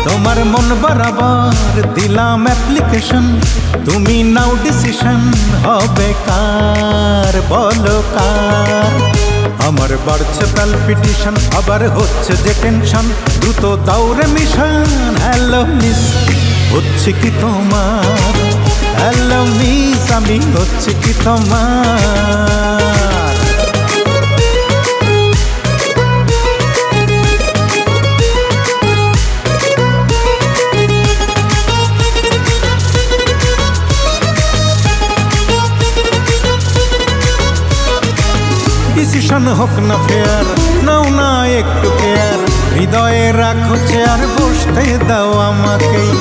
তোমার মন বরাবর দিলাম অ্যাপ্লিকেশন, তুমি নাও ডিসিশন, হবে কার বলো কার। আমার বাড়ছে প্যালপিটেশন, আবার হচ্ছে যে টেনশন, দ্রুত দাউরে মিশন। হ্যালো মিস, হচ্ছে কি তোমার? হ্যালো মিস, আমি হচ্ছে কি তোমার? ডিসিশন হোক না ফেয়ার, নাও না একটু কেয়ার, হৃদয়ে রাখো চেয়ার, বসতে দাও আমাকেই।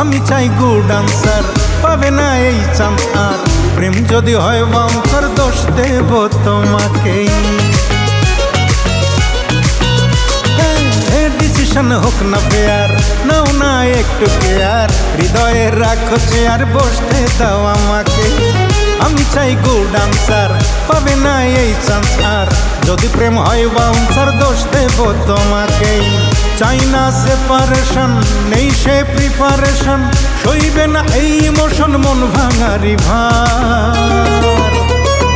আমি চাই গুড আনসার, পাবে না এই চান্স আর। প্রেম যদি হয় বাউন্সার, দোষ দেব তোমাকেই। ডিসিশন হোক না ফেয়ার, নাও না একটু কেয়ার, হৃদয়ে রাখো চেয়ার, বসতে দাও আমাকে। আমি চাই গুড আনসার, পাবে না এই চান্স আর। যদি প্রেম হয় বাউন্সার, দোষ দেব তোমাকেই। চাই না সেপারেশন, নেই সে প্রিপারেশন, সইবে না এই ইমোশন, মন ভাঙারি ভার।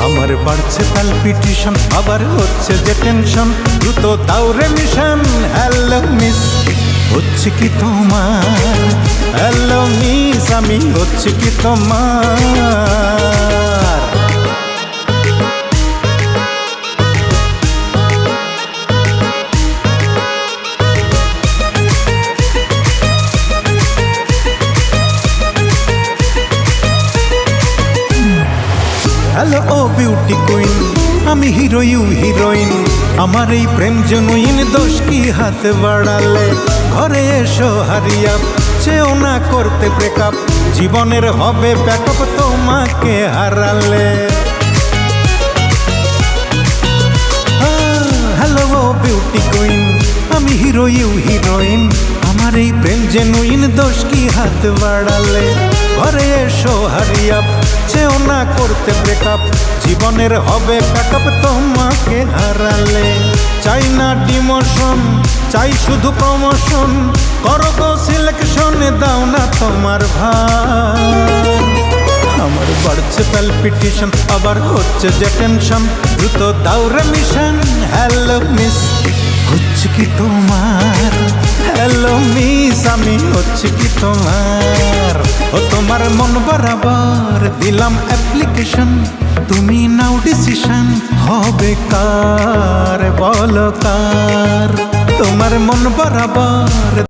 আমার বাড়ছে প্যালপিটেশন, আবার হচ্ছে যে টেনশন, দ্রুত দাউরে মিশন। হ্যালো মিস, হচ্ছে কি তোমার? হ্যালো মিস, আমি হচ্ছে কি তোমার? হ্যালো ও বিউটি কুইন, আমি হিরো ইউ হিরোইন, আমার এই প্রেম জেনুইন, দোষ কি হাত বাড়ালে? ঘরে এসো হারিয়া, চেও না করতে ব্রেকআপ, জীবনের হবে ব্যাকআপ তোমাকে হারালে। হ্যালো ও বিউটি কুইন, আমি হিরো ইউ হিরোইন, আমার এই প্রেম জেনুইন, দোষ কি হাত বাড়ালে? ঘরে এসো হারিয়া, চেও না করতে ব্রেকআপ, জীবনের হবে ব্যাকআপ তোমাকে হারালে। চাই না ডিমোশন, চাই শুধু প্রমোশন, করো গো সিলেকশন, দাও না তোমার ভার। আমার বাড়ছে প্যালপিটেশন, আবার হচ্ছে যে টেনশন, দ্রুত দাউরে মিশন। হ্যালো মিস, হচ্ছে কি তোমার? হ্যালো মিস, আমি হচ্ছে কি তোমার? ও তোমার মন বরাবর দিলাম অ্যাপ্লিকেশন, তুমি নাও ডিসিশন, হবে কার বলো কার? তোমার মন বরাবর